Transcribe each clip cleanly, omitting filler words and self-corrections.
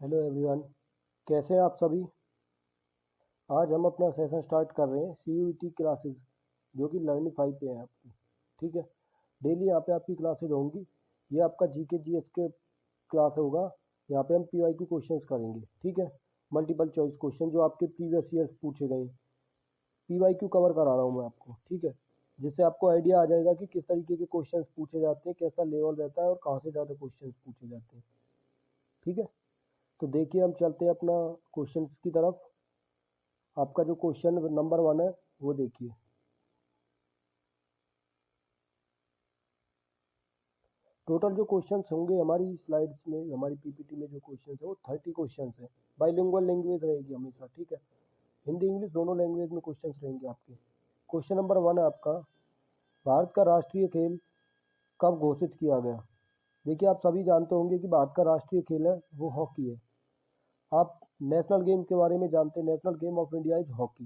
Hello everyone, कैसे हैं आप सभी। आज हम अपना सेशन स्टार्ट कर रहे हैं CUET क्लासेस जो कि लर्निंग 5 पे है आपकी। ठीक है, डेली यहाँ पे आपकी क्लासेज होंगी। ये आपका GK GS के क्लास होगा। यहाँ पे हम PYQ क्वेश्चंस करेंगे। ठीक है, मल्टीपल चॉइस क्वेश्चन जो आपके प्रीवियस ईयर्स पूछे गए। PYQ कवर करा रहा हूँ मैं आपको। ठीक है, जिससे आपको आइडिया आ जाएगा कि किस तरीके के क्वेश्चंस पूछे जाते हैं, कैसा लेवल रहता है और कहाँ से ज़्यादा क्वेश्चंस पूछे जाते हैं। ठीक है, तो देखिए हम चलते हैं अपना क्वेश्चंस की तरफ। आपका जो क्वेश्चन नंबर 1 है वो देखिए। टोटल जो क्वेश्चंस होंगे हमारी स्लाइड्स में, हमारी PPT में जो क्वेश्चंस है वो 30 क्वेश्चंस है। बाइलिंगुअल लैंग्वेज रहेगी हमेशा। ठीक है, हिंदी इंग्लिश दोनों लैंग्वेज में क्वेश्चंस रहेंगे आपके। क्वेश्चन नंबर 1 है आपका, भारत का राष्ट्रीय खेल कब घोषित किया गया। देखिए आप सभी जानते होंगे कि भारत का राष्ट्रीय खेल है वो हॉकी है। आप नेशनल गेम के बारे में जानते हैं, national game of India is hockey.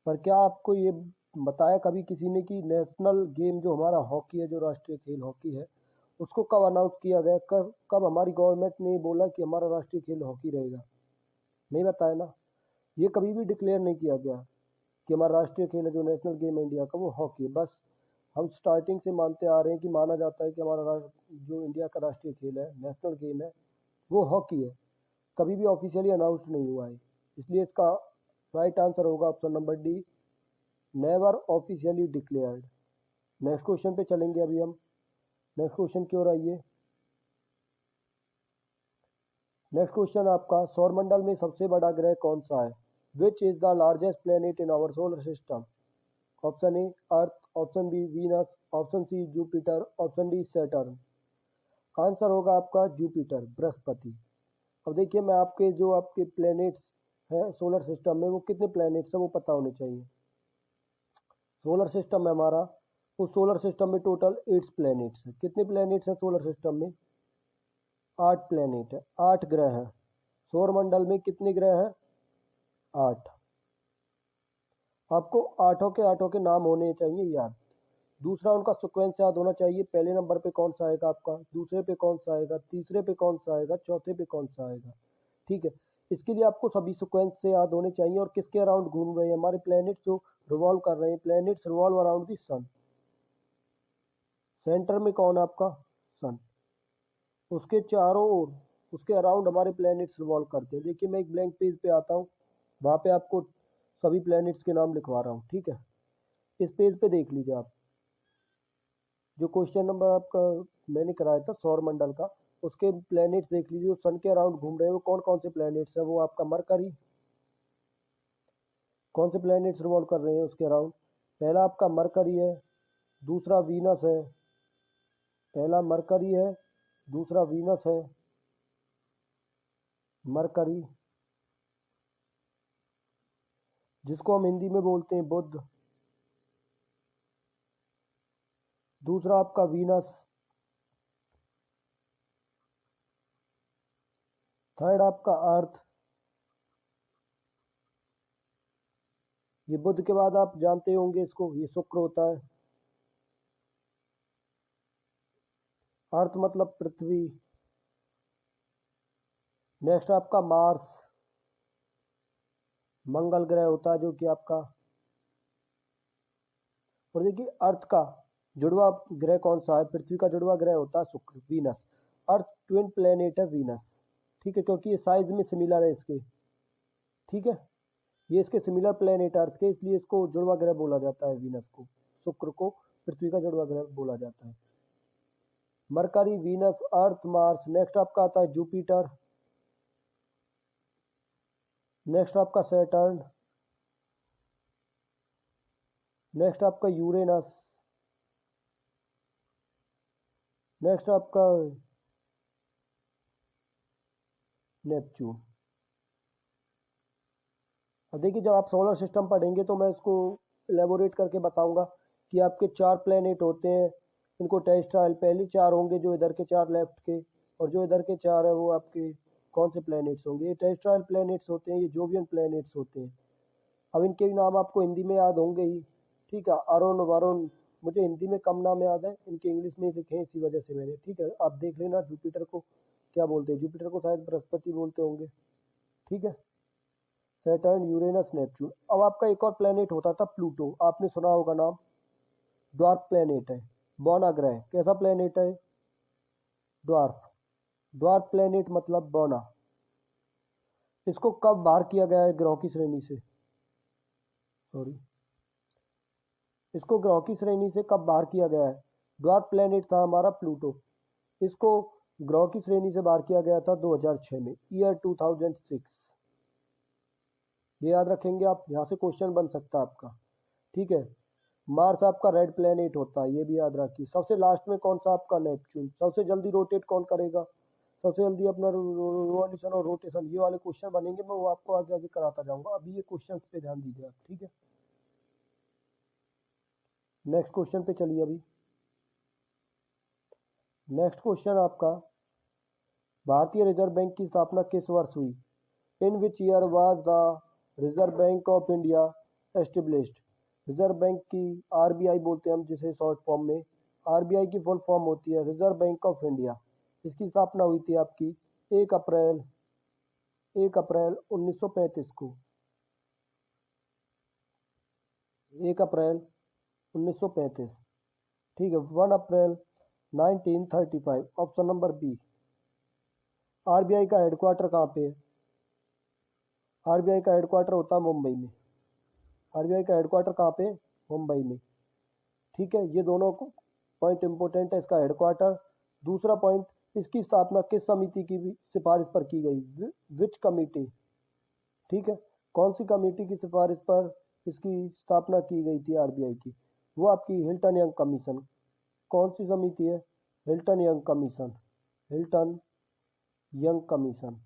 पर क्या आपको ये बताया कभी किसी ने कि नेशनल गेम जो हमारा हॉकी है, जो राष्ट्रीय खेल हॉकी है, उसको कब अनाउंस किया गया, कब कब हमारी गवर्नमेंट ने बोला कि हमारा राष्ट्रीय खेल हॉकी रहेगा। नहीं बताया ना, ये कभी भी डिक्लेयर नहीं किया गया कि हमारा राष्ट्रीय खेल है जो नेशनल गेम है इंडिया का वो हॉकी है। बस हम स्टार्टिंग से मानते आ रहे हैं कि माना जाता है कि हमारा जो इंडिया का राष्ट्रीय खेल है, नेशनल गेम है, वो हॉकी है। कभी भी ऑफिशियली अनाउंस नहीं हुआ है, इसलिए इसका राइट आंसर होगा option number D, never officially declared. Next question पे चलेंगे अभी हम। नेक्स्ट क्वेश्चन की ओर आइए। नेक्स्ट क्वेश्चन आपका, सौरमंडल में सबसे बड़ा ग्रह कौन सा है। Which is the largest planet in our solar system. Option A Earth, option B Venus, option C Jupiter, option D Saturn. Answer होगा आपका जुपिटर, बृहस्पति। अब देखिए मैं आपके जो आपके प्लैनेट्स हैं सोलर सिस्टम में वो कितने प्लैनेट्स हैं वो पता होने चाहिए। सोलर सिस्टम है हमारा, उस सोलर सिस्टम में टोटल 8 प्लैनेट्स हैं। कितने प्लैनेट्स हैं सोलर सिस्टम में, 8 प्लैनेट है, 8 ग्रह हैं। सौरमंडल में कितने ग्रह हैं, 8। आपको आठों के नाम होने चाहिए याद। दूसरा उनका सीक्वेंस याद होना चाहिए, पहले नंबर पे कौन सा आएगा आपका, दूसरे पे कौन सा आएगा, तीसरे पे कौन सा आएगा, चौथे पे कौन सा आएगा। ठीक है, इसके लिए आपको सभी सीक्वेंस से याद होने चाहिए और किसके अराउंड घूम रहे हैं हमारे प्लैनेट जो रिवॉल्व कर रहे हैं। Planets revolve around the sun. Centre में कौन है आपका, सन। उसके चारों ओर, उसके अराउंड हमारे प्लैनेट्स रिवॉल्व करते हैं। देखिए मैं एक ब्लैंक पेज पे आता हूँ, वहाँ पे आपको सभी प्लैनेट्स के नाम लिखवा रहा हूँ। ठीक है, इस पेज पे देख लीजिए आप, जो क्वेश्चन नंबर आपका मैंने कराया था सौरमंडल का, उसके प्लैनेट्स देख लीजिए जो सन के अराउंड घूम रहे हैं वो कौन कौन से प्लैनेट्स हैं। वो आपका मरकरी, कौन से प्लैनेट्स रिवॉल्व कर रहे हैं उसके अराउंड, पहला आपका मरकरी है, दूसरा वीनस है। पहला मरकरी है, दूसरा वीनस है, मरकरी जिसको हम हिंदी में बोलते हैं बुध। दूसरा आपका वीनस, थर्ड आपका अर्थ। ये बुध के बाद आप जानते होंगे इसको, ये शुक्र होता है। अर्थ मतलब पृथ्वी। नेक्स्ट आपका मार्स, मंगल ग्रह होता है जो कि आपका। और देखिए अर्थ का जुड़वा ग्रह कौन सा है, पृथ्वी का जुड़वा ग्रह होता है शुक्र, वीनस। अर्थ ट्विन प्लेनेट है वीनस। ठीक है, क्योंकि ये साइज में सिमिलर है इसके। ठीक है, ये इसके सिमिलर प्लेनेट अर्थ के, इसलिए इसको जुड़वा ग्रह बोला जाता है वीनस को। शुक्र को पृथ्वी का जुड़वा ग्रह बोला जाता है। मरकरी, वीनस, अर्थ, मार्स। नेक्स्ट आपका आता है जुपिटर। नेक्स्ट आपका सैटर्न। नेक्स्ट आपका यूरेनस। नेक्स्ट आपका नेपच्यून। अब देखिए जब आप सोलर सिस्टम पढ़ेंगे तो मैं इसको एलेबोरेट करके बताऊंगा कि आपके 4 प्लेनेट होते हैं। इनको टेरेस्ट्रियल पहले 4 होंगे, जो इधर के 4 लेफ्ट के, और जो इधर के 4 है वो आपके कौन से प्लैनेट्स होंगे, ये टेरेस्ट्रियल प्लैनेट्स होते हैं, ये जोवियन प्लैनेट्स होते हैं। अब इनके भी नाम आपको हिंदी में याद होंगे ही। ठीक है, अरुण, वरुण। मुझे हिंदी में कम नाम याद है, इनके इंग्लिश में लिखे हैं इसी वजह से मैंने। ठीक है, आप देख लेना जुपिटर को क्या बोलते हैं, जुपिटर को शायद बृहस्पति बोलते होंगे, ठीक है। Saturn, Uranus, Neptune. अब आपका एक और प्लेनेट होता था प्लूटो, आपने सुना होगा नाम, ड्वार्फ प्लेनेट है, बौना ग्रह। कैसा प्लेनेट है? ड्वार्फ। ड्वार्फ प्लेनेट मतलब बौना। इसको कब बाहर किया गया है ग्रहों की श्रेणी से? सॉरी, इसको ग्रहों की श्रेणी से कब बाहर किया गया है? ड्वार्फ प्लेनेट था हमारा प्लूटो, इसको ग्रहों की श्रेणी से बाहर किया गया था 2006 में, ईयर 2006। ये याद रखेंगे आप, यहाँ से क्वेश्चन बन सकता है आपका, ठीक है। मार्स आपका रेड प्लेनेट होता है, ये भी याद रखिए। सबसे लास्ट में कौन सा? आपका नेपच्यून। सबसे जल्दी रोटेट कौन करेगा? सबसे जल्दी अपना रिवॉल्यूशन और रोटेशन, ये वाले क्वेश्चन बनेंगे, मैं वो आपको आगे आगे कराता जाऊंगा। अभी ये क्वेश्चन पे ध्यान दीजिए आप, ठीक है। नेक्स्ट क्वेश्चन पे चलिए। अभी नेक्स्ट क्वेश्चन आपका, भारतीय रिजर्व बैंक की स्थापना किस वर्ष हुई? In which year was the Reserve Bank of India established? Reserve Bank की, आरबीआई बोलते हैं हम जिसे शॉर्ट फॉर्म में, आरबीआई की फुल फॉर्म होती है रिजर्व बैंक ऑफ इंडिया। इसकी स्थापना हुई थी आपकी 1 अप्रैल 1935 को, 1 अप्रैल 1935, ठीक है। 1 अप्रैल 1935, ऑप्शन नंबर बी। आरबीआई का हेडक्वार्टर कहाँ पे है? आरबीआई का हेडक्वार्टर होता है मुंबई में। आरबीआई का हेडक्वार्टर कहाँ पे? मुंबई में, ठीक है। ये दोनों पॉइंट इंपॉर्टेंट है, इसका हेडक्वार्टर। दूसरा पॉइंट, इसकी स्थापना किस समिति की सिफारिश पर की गई? विच कमिटी, ठीक है। कौन सी कमेटी की सिफारिश पर इसकी स्थापना की गई थी आरबीआई की? वो आपकी हिल्टन यंग कमीशन। कौन सी समिति है? Hilton young commission, Hilton young commission.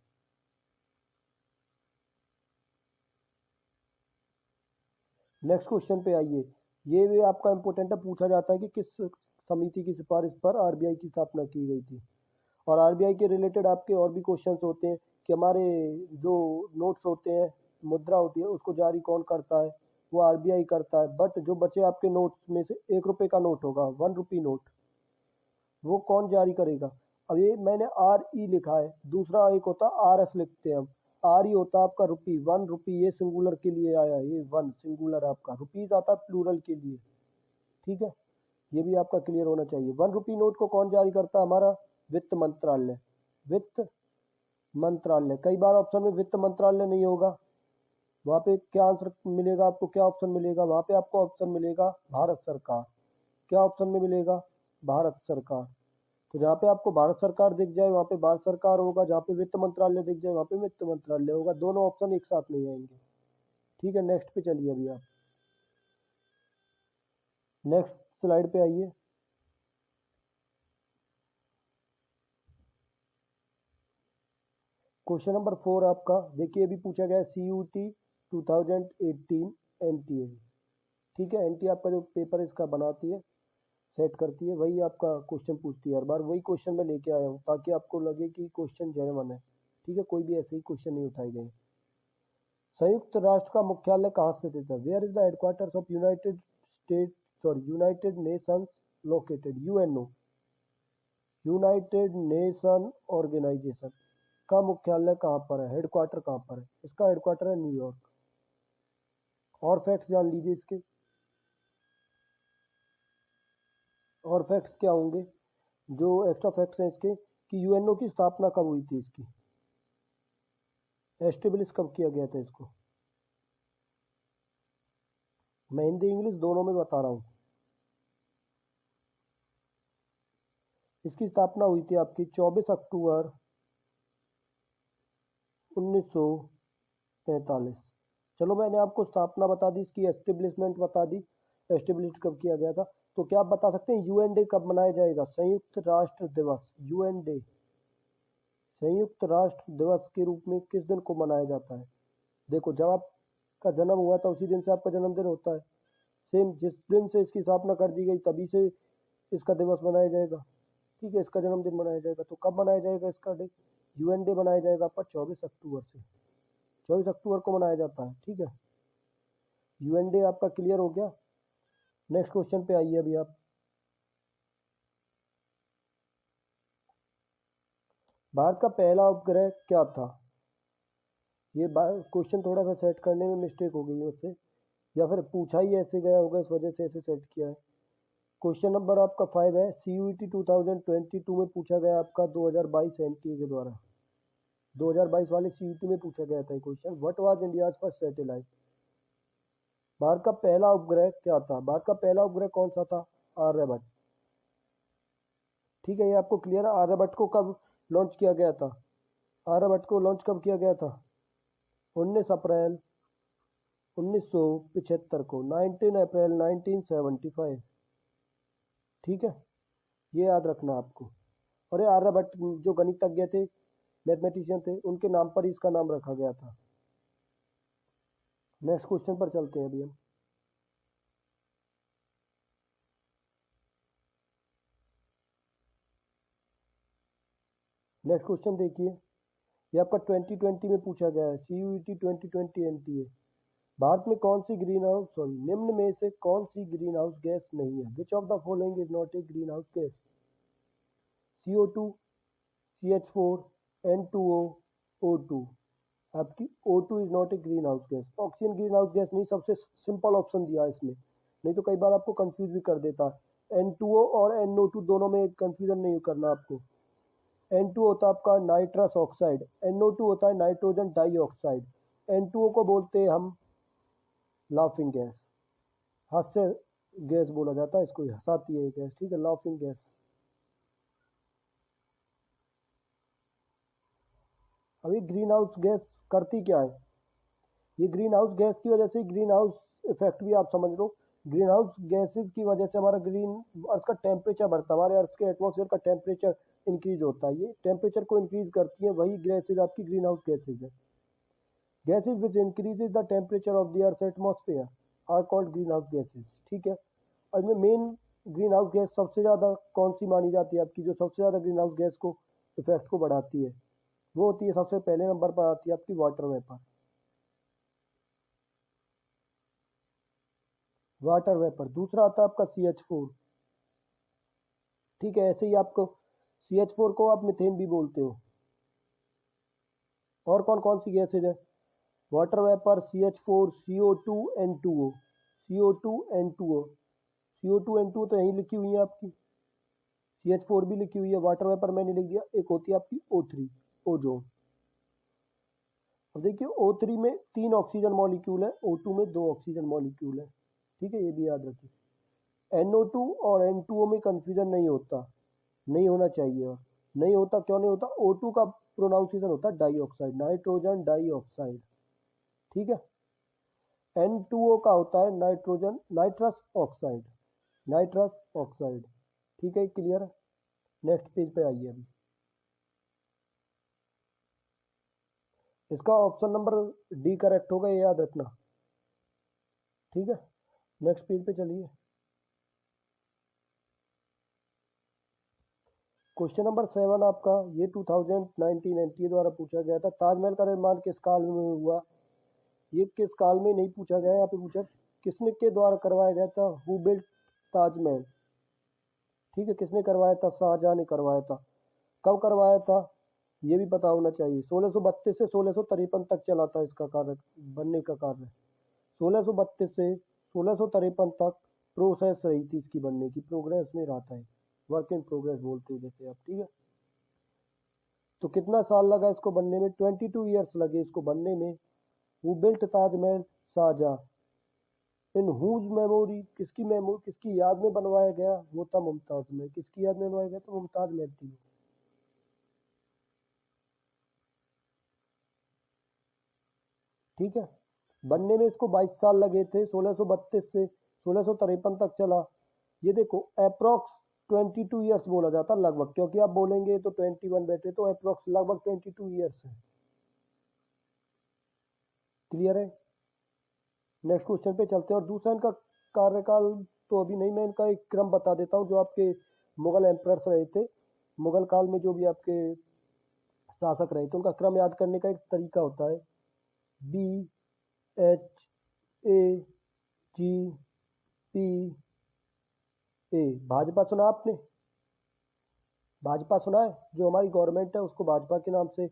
Next question पे आइए। ये भी आपका इंपॉर्टेंट है, पूछा जाता है कि किस समिति की सिफारिश पर आरबीआई की स्थापना की गई थी। और आरबीआई के रिलेटेड आपके और भी क्वेश्चंस होते हैं कि हमारे जो नोट्स होते हैं, मुद्रा होती है, उसको जारी कौन करता है? वो आरबीआई करता है। बट जो बचे आपके नोट्स में से 1 रुपये का नोट होगा, 1 रुपी नोट, वो कौन जारी करेगा? अब ये मैंने आर ई लिखा है, दूसरा एक होता आर एस लिखते हैं हम। आर ई होता है आपका रुपी, 1 रुपी, ये सिंगुलर के लिए आया, ये 1 सिंगुलर आपका। रुपीज आता है प्लूरल के लिए, ठीक है। ये भी आपका क्लियर होना चाहिए। 1 रुपी नोट को कौन जारी करता है? हमारा वित्त मंत्रालय, वित्त मंत्रालय। कई बार ऑप्शन में वित्त मंत्रालय नहीं होगा, वहाँ पे क्या आंसर मिलेगा आपको? क्या ऑप्शन मिलेगा वहाँ पे? आपको ऑप्शन मिलेगा भारत सरकार। क्या ऑप्शन में मिलेगा? भारत सरकार। तो जहाँ पे आपको भारत सरकार दिख जाए वहाँ पे भारत सरकार होगा, जहाँ पे वित्त मंत्रालय दिख जाए वहाँ पे वित्त मंत्रालय होगा। दोनों ऑप्शन एक साथ नहीं आएंगे, ठीक है। नेक्स्ट पे चलिए। अभी आप नेक्स्ट स्लाइड पे आइए। क्वेश्चन नंबर 4 आपका देखिए, अभी पूछा गया है CUT 2018 NTA, ठीक है। NTA आपका जो पेपर इसका बनाती है, सेट करती है, वही आपका क्वेश्चन पूछती है हर बार। वही क्वेश्चन मैं लेके आया हूँ ताकि आपको लगे कि क्वेश्चन जेन्युइन है, ठीक है। कोई भी ऐसे ही क्वेश्चन नहीं उठाए गए। संयुक्त राष्ट्र का मुख्यालय कहाँ स्थित है? Where is the headquarters of United Nations located? UNO, United Nation Organisation का मुख्यालय कहाँ पर है? हेडक्वार्टर कहाँ पर है? इसका हेडक्वार्टर है न्यूयॉर्क। और फैक्ट्स जान लीजिए इसके। और फैक्ट्स क्या होंगे जो एक्स्ट्रा फैक्ट्स हैं इसके, कि यूएनओ की स्थापना कब हुई थी, इसकी एस्टेब्लिश कब किया गया था इसको? मैं हिंदी इंग्लिश दोनों में बता रहा हूँ। इसकी स्थापना हुई थी आपकी 24 अक्टूबर 1945। चलो मैंने आपको स्थापना बता दी, इसकी एस्टेब्लिशमेंट बता दी, एस्टेब्लिश कब किया गया था। तो क्या आप बता सकते हैं यूएन डे कब मनाया जाएगा? संयुक्त राष्ट्र दिवस, यूएन डे, संयुक्त राष्ट्र दिवस के रूप में किस दिन को मनाया जाता है? देखो, जब आपका जन्म हुआ था उसी दिन से आपका जन्मदिन होता है। सेम जिस दिन से इसकी स्थापना कर दी गई तभी से इसका दिवस मनाया जाएगा, ठीक है। इसका जन्मदिन मनाया जाएगा। तो कब मनाया जाएगा इसका डे? यूएन डे मनाया जाएगा आपका 24 अक्टूबर से, 24 अक्टूबर को मनाया जाता है, ठीक है। यूएन डे आपका क्लियर हो गया। नेक्स्ट क्वेश्चन पे आइए। अभी आप भारत का पहला उपग्रह क्या था? ये क्वेश्चन थोड़ा सा सेट करने में मिस्टेक हो गई है उससे, या फिर पूछा ही ऐसे गया होगा इस वजह से ऐसे सेट किया है। क्वेश्चन नंबर आपका 5 है, CUET 2022 में पूछा गया आपका 2022 NTA के द्वारा। 2022 वाले CUET में पूछा गया था ये question. What was India's first satellite? Bharat का पहला उपग्रह क्या था? भारत का पहला उपग्रह कौन सा था? आर्यभट्ट। ठीक है, ये आपको क्लियर है। आर्यभट्ट को कब लॉन्च किया गया था? आर्यभट्ट को लॉन्च कब किया गया था? 19 अप्रैल 1975 को, 19 अप्रैल 1975। ठीक है, ये याद रखना आपको। और ये आर्यभट्ट जो गणितज्ञ थे, मैथमेटिशियन थे, उनके नाम पर इसका नाम रखा गया था। नेक्स्ट क्वेश्चन पर चलते हैं अभी हम। नेक्स्ट क्वेश्चन देखिए, ये आपका 2020 में पूछा गया है, CUET 2020 NTA। भारत में कौन सी ग्रीन हाउस निम्न में से कौन सी ग्रीन हाउस गैस नहीं है? Which of the following is not a green house gas? CO2, CH4, N2O, O2। आपकी O2 is not a green house gas. Oxygen green house gas नहीं, सबसे सिंपल ऑप्शन दिया है इसमें, नहीं तो कई बार आपको कंफ्यूज भी कर देता है। N2O और NO2 दोनों में कंफ्यूजन नहीं करना आपको। N2 होता है आपका नाइट्रस ऑक्साइड, NO2 होता है नाइट्रोजन डाइऑक्साइड। N2O को बोलते हैं हम लाफिंग गैस, हास्य गैस बोला जाता है इसको, हंसाती है ये गैस। ठीक है, लाफिंग गैस। अभी ग्रीन हाउस गैस करती क्या है? ये ग्रीन हाउस गैस की वजह से, ग्रीन हाउस इफेक्ट भी आप समझ लो, ग्रीन हाउस गैसेज की वजह से हमारा अर्थ का टेम्परेचर बढ़ता है, हमारे अर्थ के एटमॉस्फेयर का टेम्परेचर इंक्रीज होता है। ये टेम्परेचर को इंक्रीज करती है, वही गैसेज आपकी ग्रीन हाउस गैसेज है। Gases which increases the temperature of the Earth atmosphere are called greenhouse gases. ठीक है, और इसमें मेन ग्रीन हाउस गैस सबसे ज़्यादा कौन सी मानी जाती है आपकी, जो सबसे ज़्यादा ग्रीन हाउस गैस को इफेक्ट को बढ़ाती है? वो होती है, सबसे पहले नंबर पर आती है आपकी वाटर वेपर। Water vapour. दूसरा आता है आपका CH4। ठीक है, ऐसे ही आपको CH4 को आप मीथेन भी बोलते हो। और कौन कौन सी गैसेज है? Water vapour, CH4, CO2, N2O। CO2, N2O। CO2, N2O तो यहीं लिखी हुई है आपकी, CH4 भी लिखी हुई है, वाटर वेपर मैंने लिख दिया। एक होती है आपकी O3, ओजोन। अब देखिए, O3 में 3 ऑक्सीजन मॉलिक्यूल है, O2 में 2 ऑक्सीजन मॉलिक्यूल है। ठीक है, ये भी याद रखिए। NO2 और N2O में कंफ्यूजन नहीं होता, नहीं होना चाहिए। और नहीं होता, क्यों नहीं होता? O2 का प्रोनाउंसिएशन होता है डाइऑक्साइड, नाइट्रोजन डाइऑक्साइड। ठीक है, N2O का होता है nitrogen nitrous oxide, nitrous oxide. ठीक है, क्लियर है। नेक्स्ट पेज पे आइए अभी। इसका ऑप्शन नंबर डी करेक्ट होगा, ये याद रखना। ठीक है, नेक्स्ट पेज पे चलिए। क्वेश्चन नंबर 7 आपका, ये 2019 NTA द्वारा पूछा गया था। ताजमहल का निर्माण किस काल में हुआ? ये किस काल में नहीं पूछा गया, यहाँ पे पूछा किसने के द्वारा करवाया गया था। Who built Taj Mahal? ठीक है, किसने करवाया था? शाहजहां ने करवाया था। कब करवाया था, ये भी पता होना चाहिए। 1632 से 1653 तक चला था इसका कार्य, बनने का कार्य। 1632 से 1653 तक प्रोसेस रही थी इसकी बनने की, प्रोग्रेस में रहा था, वर्क इन प्रोग्रेस बोलते हैं जैसे आप। ठीक है, तो कितना साल लगा इसको बनने में? 22 ईयर्स लगे इसको बनने में। वो built Taj Mahal, Shah Jahan. In whose memory, किसकी याद में बनवाया गया? वो था मुमताज में। किसकी याद में बनवाया गया? तो मुमताज महल थी। ठीक है, बनने में इसको 22 साल लगे थे, 1632 से 1653 तक चला। ये देखो, अप्रोक्स 22 ईयर्स बोला जाता लगभग, क्योंकि आप बोलेंगे तो 21 बैठे, तो अप्रोक्स लगभग 22 ईयर्स है। क्लियर है। नेक्स्ट क्वेश्चन पे चलते हैं। और दूसरा इनका कार्यकाल तो अभी नहीं, मैं इनका एक क्रम बता देता हूँ। जो आपके मुगल एम्परर्स रहे थे, मुगल काल में जो भी आपके शासक रहे थे, उनका क्रम याद करने का एक तरीका होता है। BHAGPA। भाजपा सुना आपने? भाजपा सुना है? जो हमारी गवर्नमेंट है उसको भाजपा के नाम से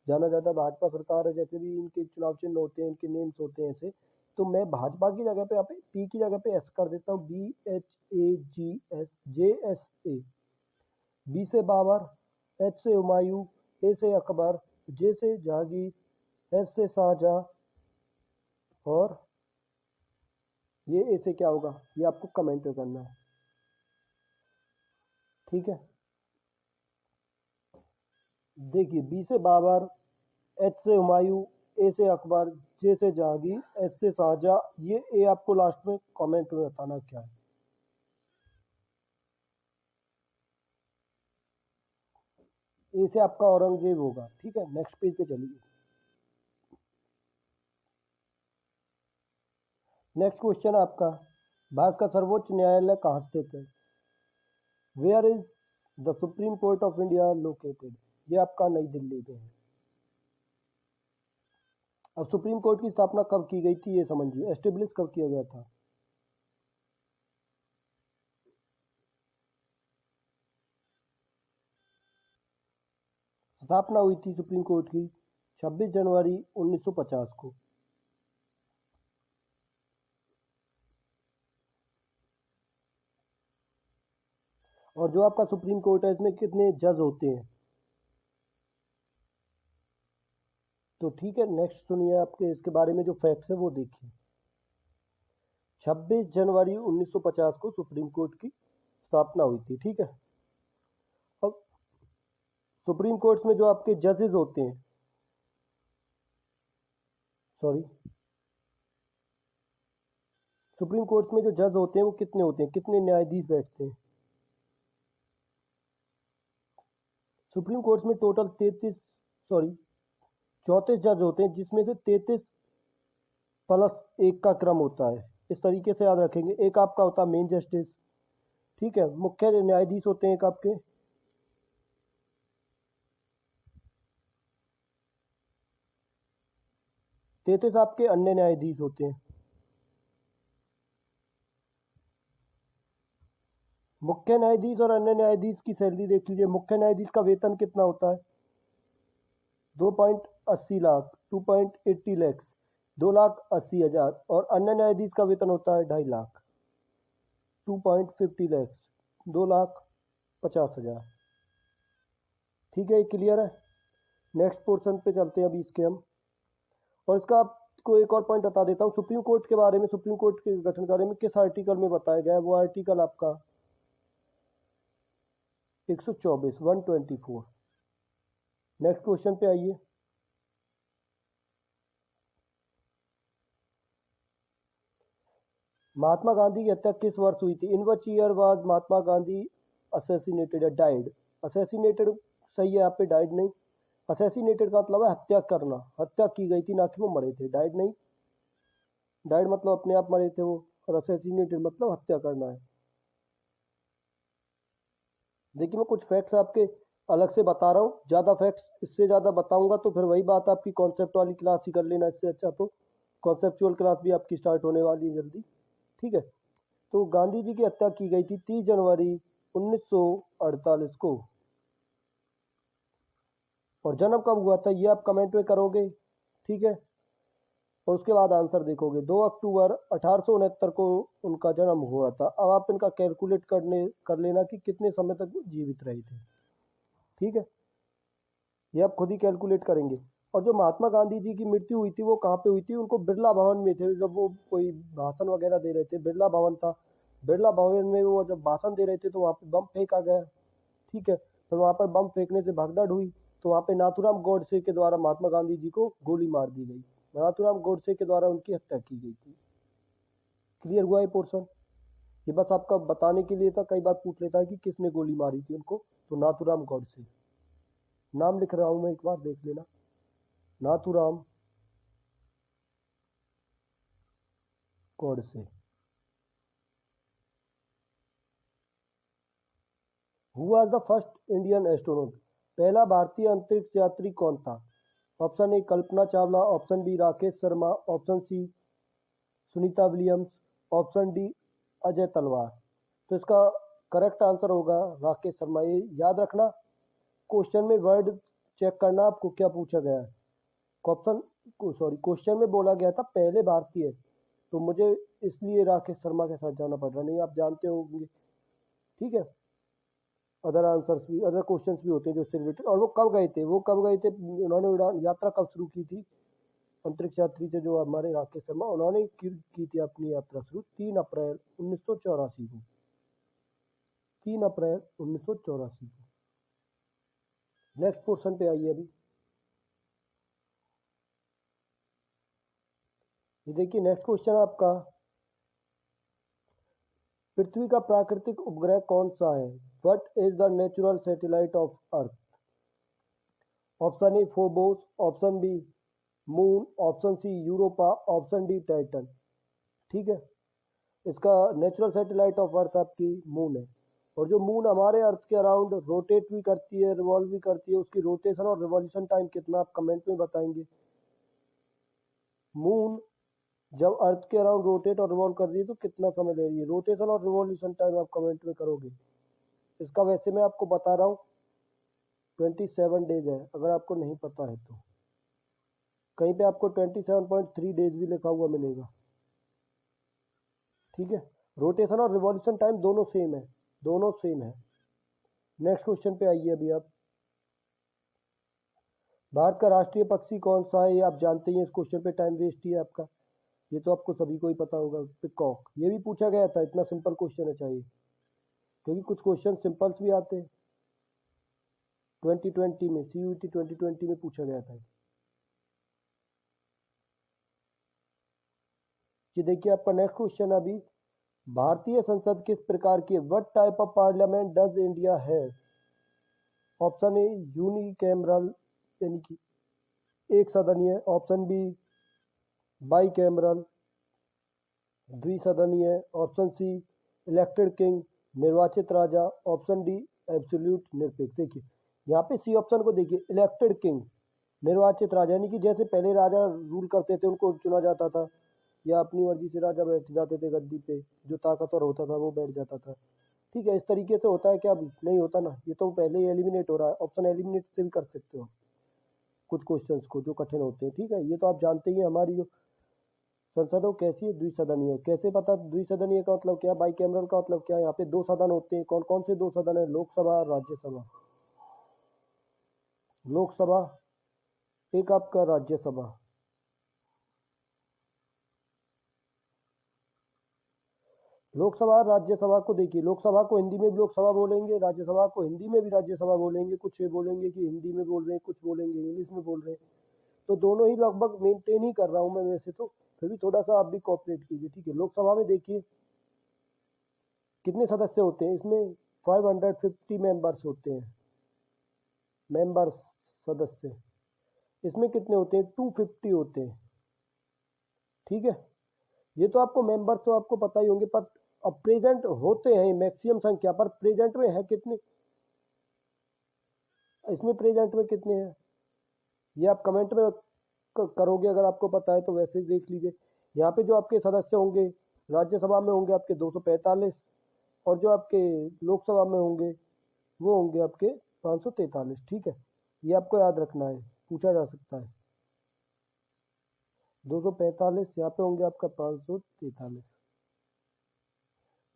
जाना जाता है। भाजपा सरकार है, जैसे भी इनके चुनाव चिन्ह होते हैं, इनके नेम्स होते हैं ऐसे। तो मैं भाजपा की जगह पे यहाँ पे पी की जगह पे एस कर देता हूँ, BHAGS, बी से बाबर, एच से हुमायूं, ए से अकबर, जे से जहांगीर, एस से शाहजहां, और ये ए से क्या होगा ये आपको कमेंट में करना है, ठीक है। देखिए, बी से बाबर, एच से हुमायूं, ए से अकबर, जे से जहांगीर, एस से शाहजहां, ये ए आपको लास्ट में कमेंट में बताना क्या है। ए से आपका औरंगजेब होगा, ठीक है। नेक्स्ट पेज पे चलिए। नेक्स्ट क्वेश्चन आपका, भारत का सर्वोच्च न्यायालय कहाँ स्थित है? Where is the Supreme Court of India located? ये आपका नई दिल्ली में है। अब सुप्रीम कोर्ट की स्थापना कब की गई थी ये समझिए, एस्टेब्लिश कब किया गया था? स्थापना हुई थी सुप्रीम कोर्ट की 26 जनवरी 1950 को। और जो आपका सुप्रीम कोर्ट है इसमें कितने जज होते हैं? तो ठीक है, नेक्स्ट सुनिए, आपके इसके बारे में जो फैक्ट्स है वो देखिए। 26 जनवरी 1950 को सुप्रीम कोर्ट की स्थापना हुई थी, ठीक है। अब सुप्रीम कोर्ट में जो आपके जजेस होते हैं, सॉरी, सुप्रीम कोर्ट में जो जज होते हैं वो कितने होते हैं, कितने न्यायाधीश बैठते हैं? सुप्रीम कोर्ट में टोटल 34 जज होते हैं, जिसमें से 33+1 का क्रम होता है। इस तरीके से याद रखेंगे। एक आपका होता है मेन जस्टिस, ठीक है। मुख्य न्यायाधीश होते हैं एक आपके, 33 आपके अन्य न्यायाधीश होते हैं। मुख्य न्यायाधीश और अन्य न्यायाधीश की सैलरी देख लीजिए। मुख्य न्यायाधीश का वेतन कितना होता है? 2.80 लाख, 2.80 लैक्स, 2,80,000। और अन्य न्यायाधीश का वेतन होता है 2.5 लाख, 2.50 लैक्स, 2,50,000। ठीक है, ये क्लियर है। नेक्स्ट पोर्शन पे चलते हैं अभी इसके हम। और इसका आपको एक और पॉइंट बता देता हूँ, सुप्रीम कोर्ट के बारे में, सुप्रीम कोर्ट के गठन के बारे में किस आर्टिकल में बताया गया है? वो आर्टिकल आपका 124, 124। नेक्स्ट क्वेश्चन पे आइए। महात्मा गांधी की हत्या किस वर्ष हुई थी? In which year was Mahatma Gandhi assassinated या डाइड? असैसिनेटेड सही है, यहाँ पे डाइड नहीं। असैसिनेटेड का मतलब है हत्या करना, हत्या की गई थी, ना कि वो मरे थे। डाइड नहीं, डाइड मतलब अपने आप मरे थे वो, और असैसिनेटेड मतलब हत्या करना है। देखिए, मैं कुछ फैक्ट्स आपके अलग से बता रहा हूँ। ज़्यादा फैक्ट्स इससे ज़्यादा बताऊंगा तो फिर वही बात, आपकी कॉन्सेप्ट वाली क्लास ही कर लेना। इससे अच्छा तो कॉन्सेप्चुअल क्लास भी आपकी स्टार्ट होने वाली है जल्दी, ठीक है। तो गांधी जी की हत्या की गई थी 30 जनवरी 1948 को। और जन्म कब हुआ था ये आप कमेंट में करोगे, ठीक है। और उसके बाद आंसर देखोगे। 2 अक्टूबर 1869 को उनका जन्म हुआ था। अब आप इनका कैलकुलेट कर लेना कि कितने समय तक वो जीवित रहे थे, ठीक है। ये आप खुद ही कैलकुलेट करेंगे। और जो महात्मा गांधी जी की मृत्यु हुई थी वो कहाँ पे हुई थी? उनको बिरला भवन में थे, जब वो कोई भाषण वगैरह दे रहे थे। बिरला भवन था, बिरला भवन में वो जब भाषण दे रहे थे तो वहाँ पे बम फेंका गया, ठीक है। फिर वहाँ पर बम फेंकने से भगदड़ हुई, तो वहाँ पे नाथूराम गोडसे के द्वारा महात्मा गांधी जी को गोली मार दी गई। नाथूराम गोडसे के द्वारा उनकी हत्या की गई थी। क्लियर हुआ ये पोर्शन? ये बस आपका बताने के लिए था, कई बार पूछ लेता है कि किसने गोली मारी थी उनको, तो नाथूराम गोडसे। नाम लिख रहा हूँ मैं, एक बार देख लेना, Nathuram Godse. Who was the first Indian astronaut? पहला भारतीय अंतरिक्ष यात्री कौन था? Option A Kalpana Chawla, option B Rakesh Sharma, option C Sunita Williams, option D Ajay Talwar. तो इसका करेक्ट आंसर होगा राकेश शर्मा। ये याद रखना, क्वेश्चन में वर्ड चेक करना आपको क्या पूछा गया है। क्वेश्चन में बोला गया था पहले भारतीय, तो मुझे इसलिए राकेश शर्मा के साथ जाना पड़ रहा, नहीं आप जानते होंगे। ठीक है, अदर आंसर्स भी, अदर क्वेश्चंस भी होते हैं जो इससे रिलेटेड। और वो कब गए थे, उन्होंने उड़ान यात्रा कब शुरू की थी, अंतरिक्ष यात्री थे जो हमारे राकेश शर्मा, उन्होंने की थी अपनी यात्रा शुरू 3 अप्रैल 1984 को, 3 अप्रैल 1984 को। नेक्स्ट पोर्शन पे आइए अभी। ये देखिए नेक्स्ट क्वेश्चन आपका, पृथ्वी का प्राकृतिक उपग्रह कौन सा है? What is the natural satellite of Earth? Option A Phobos, option B moon, option C Europa, option D Titan. ठीक है, इसका नेचुरल सैटेलाइट ऑफ अर्थ आपकी मून है। और जो मून हमारे अर्थ के अराउंड रोटेट भी करती है, रिवॉल्व भी करती है, उसकी रोटेशन और रिवॉल्यूशन टाइम कितना, आप कमेंट में बताएंगे। मून जब अर्थ के अराउंड रोटेट और रिवॉल्व कर रही है तो कितना समय ले रही है, रोटेशन और रिवॉल्यूशन टाइम आप कमेंट में करोगे। इसका वैसे मैं आपको बता रहा हूँ 27 डेज है, अगर आपको नहीं पता है तो कहीं पे आपको 27.3 डेज भी लिखा हुआ मिलेगा। ठीक है, रोटेशन और रिवॉल्यूशन टाइम दोनों सेम है, दोनों सेम है। नेक्स्ट क्वेश्चन पे आइए अभी आप। भारत का राष्ट्रीय पक्षी कौन सा है? ये आप जानते ही हैं, इस क्वेश्चन पे टाइम वेस्ट ही है आपका, ये तो आपको सभी को ही पता होगा। पिकॉक, ये भी पूछा गया था, इतना सिंपल क्वेश्चन है चाहिए, क्योंकि कुछ क्वेश्चन सिंपल्स भी आते हैं। 2020 में CUET 2020 में पूछा गया था। ये देखिए आपका नेक्स्ट क्वेश्चन अभी, भारतीय संसद किस प्रकार की है? What type of parliament does India have? Option A unicameral यानी कि एक सदनीय, ऑप्शन बी बाई कैमरल द्विसदनीय, ऑप्शन सी इलेक्टेड किंग निर्वाचित राजा, ऑप्शन डी एब्सोल्यूट निरपेक्ष। देखिए यहाँ पे सी ऑप्शन को देखिए, इलेक्टेड किंग निर्वाचित राजा, यानी कि जैसे पहले राजा रूल करते थे उनको चुना जाता था, या अपनी मर्जी से राजा बैठ जाते थे गद्दी पे, जो ताकतवर होता था वो बैठ जाता था। ठीक है, इस तरीके से होता है क्या? अभी नहीं होता ना, ये तो पहले ही एलिमिनेट हो रहा है। ऑप्शन एलिमिनेट से भी कर सकते हो कुछ क्वेश्चंस को जो कठिन होते हैं। ठीक है, ये तो आप जानते ही, हमारी जो संसद हो कैसी है, द्विसदनीय। कैसे पता द्विसदनीय का मतलब क्या, बाई कैमरल का मतलब क्या? यहाँ पे 2 सदन होते हैं। कौन कौन से 2 सदन है? लोकसभा, राज्यसभा। लोकसभा एक आपका राज्यसभा। लोकसभा राज्यसभा को देखिए, लोकसभा को हिंदी में भी लोकसभा बोलेंगे, राज्यसभा को हिंदी में भी राज्यसभा बोलेंगे। कुछ ये बोलेंगे कि हिंदी में बोल रहे हैं, कुछ बोलेंगे इंग्लिश में बोल रहे हैं, तो दोनों ही लगभग मेंटेन ही कर रहा हूँ मैं वैसे तो, फिर भी थोड़ा सा आप भी कोऑपरेट कीजिए। ठीक है, लोकसभा में देखिए कितने सदस्य होते हैं, इसमें 550 मेंबर्स होते हैं, मेंबर्स सदस्य। इसमें कितने होते हैं? 250 होते हैं। ठीक है, ये तो आपको मेंबर्स तो आपको पता ही होंगे, पर अब प्रेजेंट होते हैं मैक्सिमम संख्या, पर प्रेजेंट में है कितने, इसमें प्रेजेंट में कितने हैं ये आप कमेंट में करोगे अगर आपको पता है तो। वैसे देख लीजिए यहाँ पे जो आपके सदस्य होंगे राज्यसभा में होंगे आपके 245, और जो आपके लोकसभा में होंगे वो होंगे आपके 543। ठीक है, ये आपको याद रखना है, पूछा जा सकता है। 245 यहाँ पे होंगे आपका 543।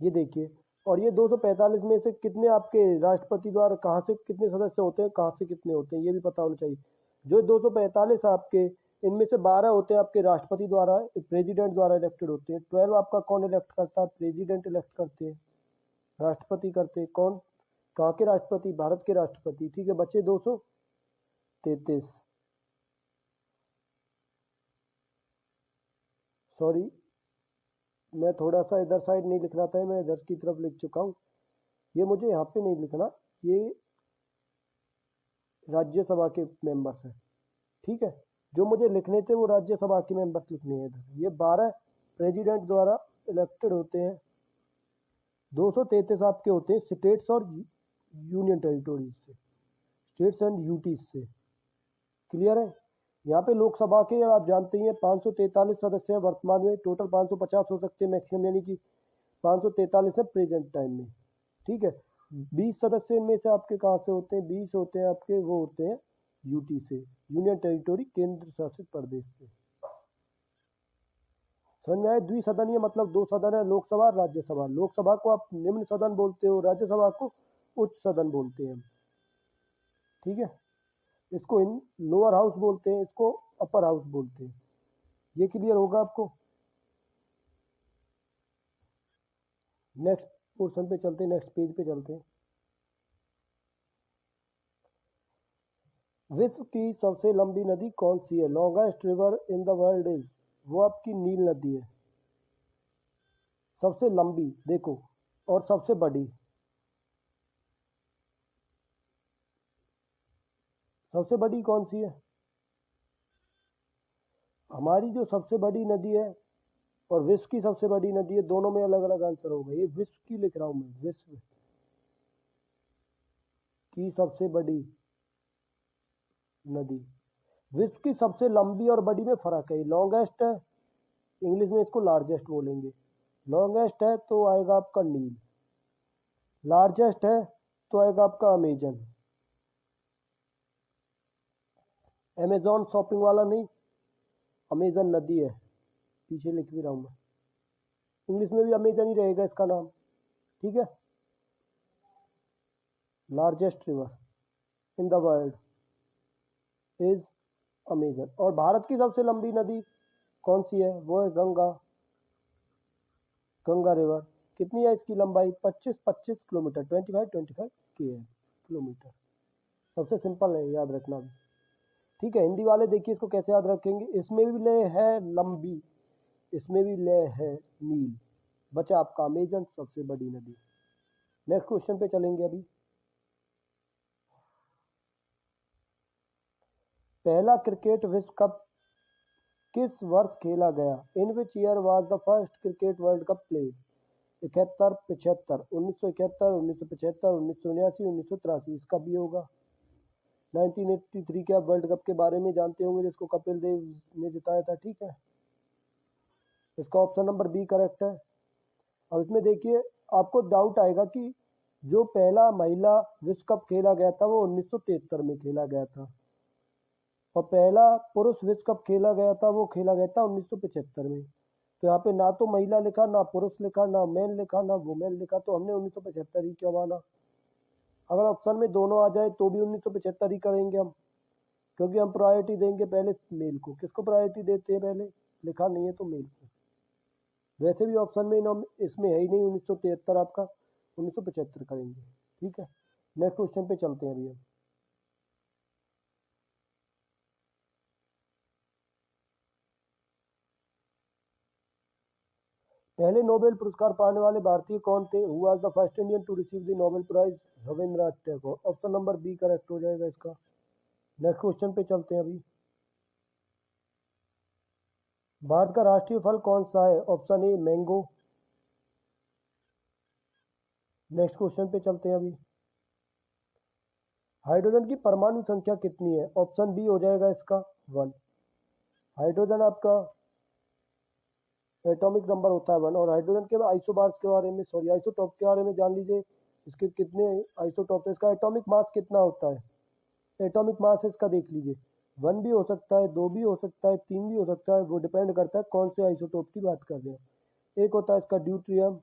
ये देखिए, और ये 245 में से कितने आपके राष्ट्रपति द्वारा, कहाँ से कितने सदस्य होते हैं, कहाँ से कितने होते हैं, ये भी पता होना चाहिए। जो 245 आपके, इनमें से 12 होते हैं आपके राष्ट्रपति द्वारा, प्रेसिडेंट द्वारा इलेक्टेड होते हैं। 12 आपका कौन इलेक्ट करता है? प्रेसिडेंट इलेक्ट करते हैं, राष्ट्रपति करते हैं। कौन, कहाँ के राष्ट्रपति? भारत के राष्ट्रपति। ठीक है, बच्चे 233, सॉरी मैं थोड़ा सा इधर साइड नहीं लिख रहा था, मैं इधर की तरफ लिख चुका हूँ, ये मुझे यहाँ पे नहीं लिखना, ये राज्यसभा के मेंबर्स हैं। ठीक है, जो मुझे लिखने थे वो राज्यसभा के मेंबर्स लिखने हैं इधर। ये 12 प्रेसिडेंट द्वारा इलेक्टेड होते हैं, 233 आपके होते हैं स्टेट्स और यूनियन टेरिटोरीज से, स्टेट्स एंड यूटीज से। क्लियर है? यहाँ पे लोकसभा के आप जानते ही हैं 543 सदस्य हैं वर्तमान में, टोटल 550 हो सकते हैं मैक्सिमम, यानी कि 543 है प्रेजेंट टाइम में। ठीक है। 20 सदस्य इनमें से आपके कहाँ से होते हैं? 20 होते हैं आपके, वो होते हैं यूटी से, यूनियन टेरिटोरी, केंद्र शासित प्रदेश से। समझ में आए? द्विसदनीय मतलब दो सदन है, लोकसभा और राज्यसभा। लोकसभा को आप निम्न सदन बोलते हो, राज्यसभा को उच्च सदन बोलते हैं, ठीक है। इसको इन लोअर हाउस बोलते हैं, इसको अपर हाउस बोलते हैं। ये क्लियर होगा आपको? नेक्स्ट पोर्शन पे चलते हैं, नेक्स्ट पेज पे चलते हैं। विश्व की सबसे लंबी नदी कौन सी है? Longest river in the world is, वो आपकी नील नदी है, सबसे लंबी देखो, और सबसे बड़ी। सबसे बड़ी कौन सी है? हमारी जो सबसे बड़ी नदी है और विश्व की सबसे बड़ी नदी है, दोनों में अलग अलग आंसर होगा। ये विश्व की लिख रहा हूं मैं, विश्व की सबसे बड़ी नदी। विश्व की सबसे लंबी और बड़ी में फर्क है। लॉन्गेस्ट है, इंग्लिश में इसको लार्जेस्ट बोलेंगे। लॉन्गेस्ट है तो आएगा आपका नील, लार्जेस्ट है तो आएगा आपका अमेजन। अमेजॉन शॉपिंग वाला नहीं, अमेजन नदी है, पीछे लिख भी रहा हूं मैं। इंग्लिश में भी अमेजन ही रहेगा इसका नाम, ठीक है। Largest river in the world is Amazon. और भारत की सबसे लंबी नदी कौन सी है? वो है गंगा, गंगा रिवर। कितनी है इसकी लंबाई? 25 किलोमीटर, 25 की है किलोमीटर। सबसे सिंपल है, याद रखना भी, ठीक है। हिंदी वाले देखिए इसको कैसे याद रखेंगे। इसमें भी ले है लंबी, इसमें भी ले है नील, बचा आपका अमेजन सबसे बड़ी नदी। नेक्स्ट क्वेश्चन पे चलेंगे अभी। पहला क्रिकेट विश्व कप किस वर्ष खेला गया? In which year was the first cricket world cup played? 71, 75, 1971, 1975, 1979, 1983। इसका भी होगा 1983 के। आप वर्ल्ड कप के बारे में जानते होंगे, जिसको कपिल देव ने जिताया था, ठीक है। इसका ऑप्शन नंबर बी करेक्ट है। अब इसमें देखिए, आपको डाउट आएगा कि जो पहला महिला विश्व कप खेला गया था वो 1973 में खेला गया था, और पहला पुरुष विश्व कप खेला गया था वो खेला गया था 1975 में। तो यहाँ पे ना तो महिला लिखा, ना पुरुष लिखा, ना मैन लिखा, ना वुमेन लिखा, तो हमने 1975 ही क्यों माना। अगर ऑप्शन में दोनों आ जाए तो भी 1975 ही करेंगे हम, क्योंकि हम प्रायोरिटी देंगे पहले मेल को। किसको प्रायोरिटी देते हैं पहले? लिखा नहीं है तो मेल को। वैसे भी ऑप्शन में इसमें है ही नहीं 1973, आपका 1975 करेंगे, ठीक है। नेक्स्ट क्वेश्चन पे चलते हैं अभी हम। पहले नोबेल पुरस्कार पाने वाले भारतीय कौन थे? Who was the first Indian to receive the Nobel prize? Rabindranath Tagore. Option number B correct हो जाएगा इसका। नेक्स्ट क्वेश्चन पे चलते हैं अभी। भारत का राष्ट्रीय फल कौन सा है? Option a mango. Next question पे चलते हैं अभी। हाइड्रोजन की परमाणु संख्या कितनी है? ऑप्शन बी हो जाएगा इसका 1। हाइड्रोजन आपका एटॉमिक नंबर होता है 1। और हाइड्रोजन के आइसोबार्स के बारे में, सॉरी आइसोटॉप के बारे में जान लीजिए। इसके कितने आइसोटॉप है? इसका एटॉमिक मास कितना होता है? एटॉमिक मास इसका देख लीजिए, 1 भी हो सकता है, 2 भी हो सकता है, 3 भी हो सकता है। वो डिपेंड करता है कौन से आइसोटॉप की बात कर रहे हैं। एक होता है इसका ड्यूट्रियम,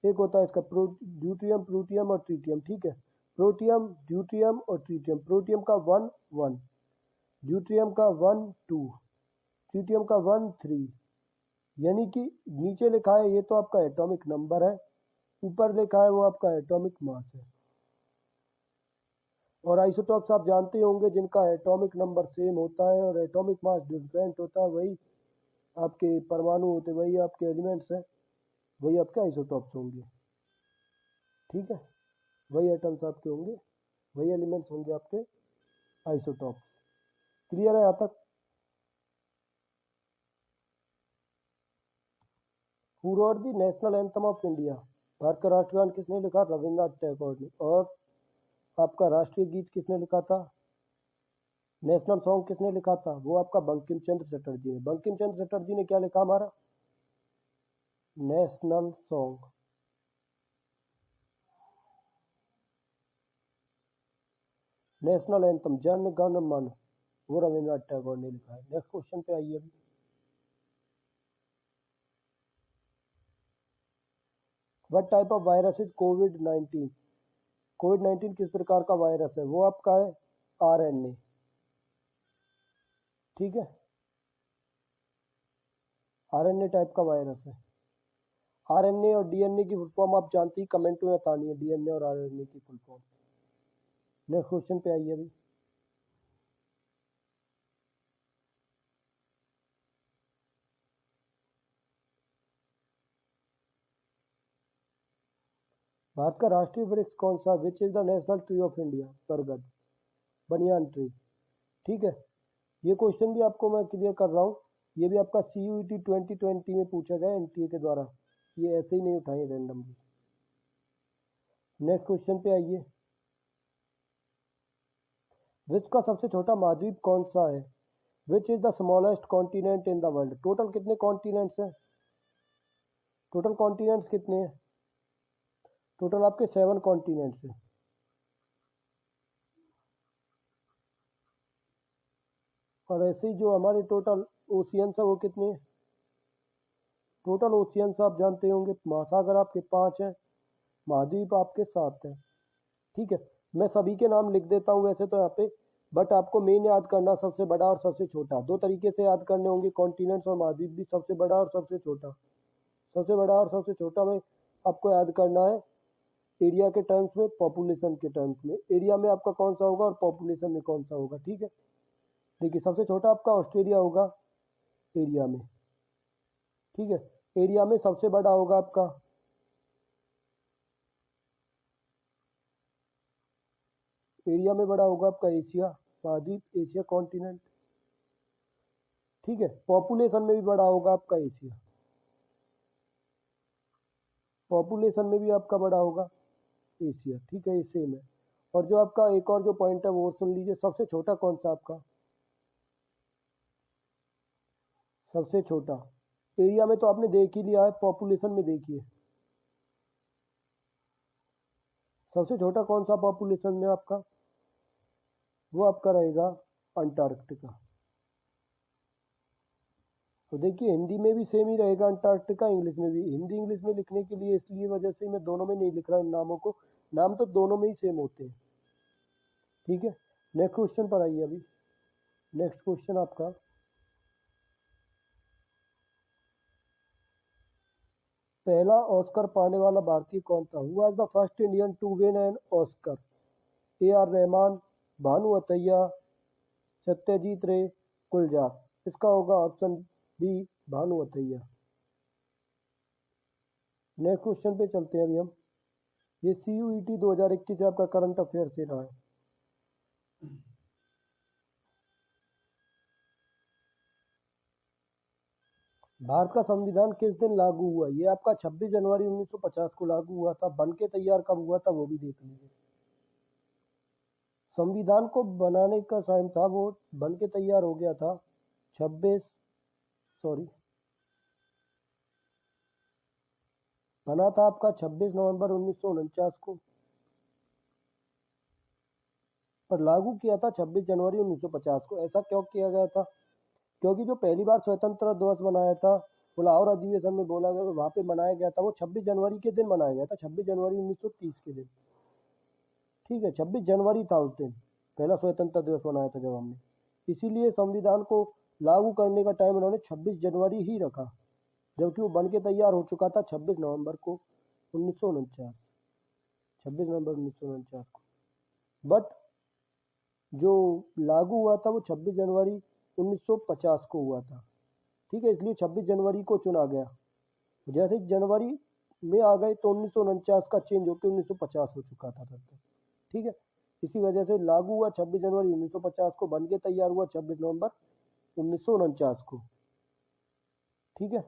एक होता है इसका ड्यूट्रियम, प्लूटियम और ट्रीटियम, ठीक है। प्रोटियम, ड्यूट्रियम और ट्रीटियम। प्रोटियम का 1 1, ड्यूट्रियम का 1 2, ट्रीटियम का 1 3। यानी कि नीचे लिखा है ये तो आपका एटॉमिक नंबर है, ऊपर लिखा है वो आपका एटॉमिक मास है। और आइसोटॉप्स आप जानते होंगे, जिनका एटॉमिक नंबर सेम होता है और एटॉमिक मास डिफरेंट होता है, वही आपके परमाणु होते, वही आपके एलिमेंट्स हैं, वही आपके आइसोटॉप्स होंगे, ठीक है। वही एटम्स आपके होंगे, वही एलिमेंट्स होंगे आपके आइसोटॉप्स। क्लियर है यहाँ तक? Who wrote the national anthem of India? Bharat का राष्ट्रगान किसने लिखा? रविंद्रनाथ टैगोर ने। और आपका राष्ट्रीय गीत किसने लिखा था? नेशनल सॉन्ग किसने लिखा था? वो आपका बंकिम चंद्र चटर्जी ने। बंकिम चंद्र चटर्जी ने क्या लिखा हमारा? National song. National anthem Jana Gana मन, वो रविंद्रनाथ टैगोर ने लिखा है। नेक्स्ट क्वेश्चन पे आइए अभी। What type of virus is कोविड-19? कोविड-19 किस प्रकार का वायरस है? वो आपका है आरएनए। ठीक है, आरएनए टाइप का वायरस है। आरएनए और डीएनए की फुल फॉर्म आप जानती ही, कमेंट में बतानी है डीएनए और आरएनए की फुल फॉर्म। नेक्स्ट क्वेश्चन पे आइए अभी। भारत का राष्ट्रीय वृक्ष कौन सा? विच is the national tree of India? बरगद, बनियान ट्री। ठीक है, ये क्वेश्चन भी आपको मैं क्लियर कर रहा हूँ, ये भी आपका CUET 2020 में पूछा गया NTA के द्वारा, ये ऐसे ही नहीं उठाए रैंडमली। नेक्स्ट क्वेश्चन पे आइए। विश्व का सबसे छोटा महाद्वीप कौन सा है? Which is the smallest continent in the world? Total कितने कॉन्टिनेंट्स हैं? टोटल कॉन्टिनेंट्स कितने हैं? टोटल आपके 7 कॉन्टिनेंट्स हैं। और ऐसे ही जो हमारे टोटल ओशियंस है वो कितने हैं? टोटल ओशियंस आप जानते होंगे, महासागर आपके 5 हैं, महाद्वीप आपके 7 हैं। ठीक है, मैं सभी के नाम लिख देता हूँ वैसे तो यहाँ पे, बट आपको मेन याद करना सबसे बड़ा और सबसे छोटा, 2 तरीके से याद करने होंगे, कॉन्टिनेंट्स और महाद्वीप भी, सबसे बड़ा और सबसे छोटा। सबसे बड़ा और सबसे छोटा में आपको याद करना है एरिया के टर्म्स में, पॉपुलेशन के टर्म्स में। एरिया में आपका कौन सा होगा और पॉपुलेशन में कौन सा होगा। ठीक है, देखिए सबसे छोटा आपका ऑस्ट्रेलिया होगा एरिया में। ठीक है, एरिया में सबसे बड़ा होगा आपका एरिया में बड़ा होगा आपका एशिया महाद्वीप, एशिया कॉन्टिनेंट। ठीक है, पॉपुलेशन में भी बड़ा होगा आपका एशिया, पॉपुलेशन में भी आपका बड़ा होगा एशिया। ठीक है, ये सेम है। और जो आपका एक और जो पॉइंट है वो सुन लीजिए, सबसे छोटा कौन सा आपका? सबसे छोटा एरिया में तो आपने देख ही लिया है, पॉपुलेशन में देखिए सबसे छोटा कौन सा पॉपुलेशन में आपका? वो आपका रहेगा अंटार्कटिका। तो देखिए हिंदी में भी सेम ही रहेगा अंटार्कटिका, इंग्लिश में भी। हिंदी इंग्लिश में लिखने के लिए इसलिए वजह से मैं दोनों में नहीं लिख रहा इन नामों को, नाम तो दोनों में ही सेम होते हैं। ठीक है, नेक्स्ट क्वेश्चन पर आइए अभी। नेक्स्ट क्वेश्चन आपका, पहला ऑस्कर पाने वाला भारतीय कौन था? Who was the first Indian to win an Oscar? AR Rahman, Bhanu Athaiya, Satyajit Ray, Gulzar. इसका होगा option B, Bhanu Athaiya. Next question पे चलते हैं अभी हम। ये CUET 2021 से आपका करंट अफेयर से रहा है। भारत का संविधान किस दिन लागू हुआ? ये आपका 26 जनवरी 1950 को लागू हुआ था। बन के तैयार कब हुआ था वो भी देख लीजिए। संविधान को बनाने का टाइम था, वो बन के तैयार हो गया था 26 सॉरी बना था आपका 26 नवंबर 1949 को, पर लागू किया था 26 जनवरी 1950 को। ऐसा क्यों किया गया था? क्योंकि जो पहली बार स्वतंत्रता दिवस मनाया था, वो लाहौर अधिवेशन में बोला गया, वहाँ पे मनाया गया था, वो 26 जनवरी के दिन मनाया गया था, 26 जनवरी 1930 के दिन। ठीक है, 26 जनवरी था उस दिन पहला स्वतंत्रता दिवस मनाया था जब हमने, इसीलिए संविधान को लागू करने का टाइम उन्होंने 26 जनवरी ही रखा, जबकि वो बन के तैयार हो चुका था 26 नवंबर को 1949, 26 नवंबर 1949 को। बट जो लागू हुआ था वो 26 जनवरी 1950 को हुआ था। ठीक है, इसलिए 26 जनवरी को चुना गया। जैसे जनवरी में आ गए तो 1949 का चेंज होकर 1950 हो चुका था तब तक। ठीक है, इसी वजह से लागू हुआ 26 जनवरी 1950 को, बन के तैयार हुआ 26 नवंबर 1949 को। ठीक है,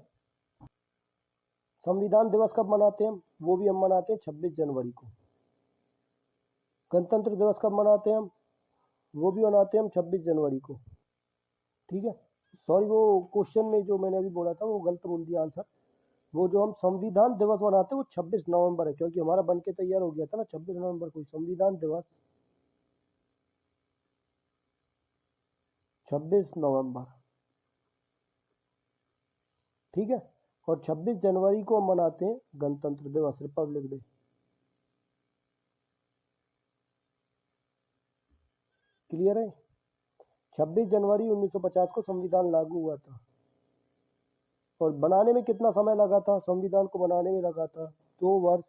संविधान दिवस कब मनाते हैं? वो भी हम मनाते हैं 26 जनवरी को। गणतंत्र दिवस कब मनाते हैं हम? वो भी मनाते हैं हम 26 जनवरी को। ठीक है, सॉरी वो क्वेश्चन में जो मैंने अभी बोला था वो गलत बोल दिया आंसर। वो जो हम संविधान दिवस मनाते हैं वो 26 नवंबर है, क्योंकि हमारा बन के तैयार हो गया था ना 26 नवंबर को संविधान दिवस। 26 नवंबर, ठीक है। और 26 जनवरी को हम मनाते हैं गणतंत्र दिवस, रिपब्लिक डे। क्लियर है। 26 जनवरी 1950 को संविधान लागू हुआ था। और बनाने में कितना समय लगा था? संविधान को बनाने में लगा था 2 वर्ष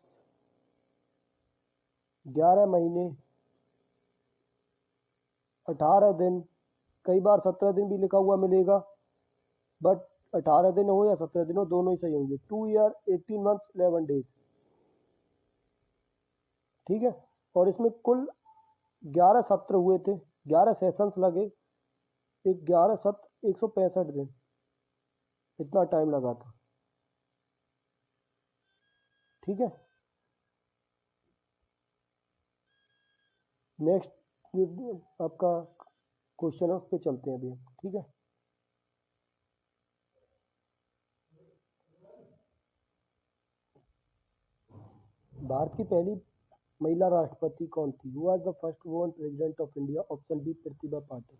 11 महीने 18 दिन, कई बार 17 दिन भी लिखा हुआ मिलेगा, बट 18 दिन हो या 17 दिन हो, दोनों ही सही होंगे। 2 ईयर 18 मंथ्स 11 डेज, ठीक है। और इसमें कुल 11 सत्र हुए थे, 11 सेशंस लगे, 11 सत्र 165 दिन, इतना टाइम लगा था, ठीक है। नेक्स्ट जो आपका क्वेश्चन है उस पर चलते हैं अभी, ठीक है। भारत की पहली महिला राष्ट्रपति कौन थी? Who was the first woman president of India? Option B Pratibha Patil.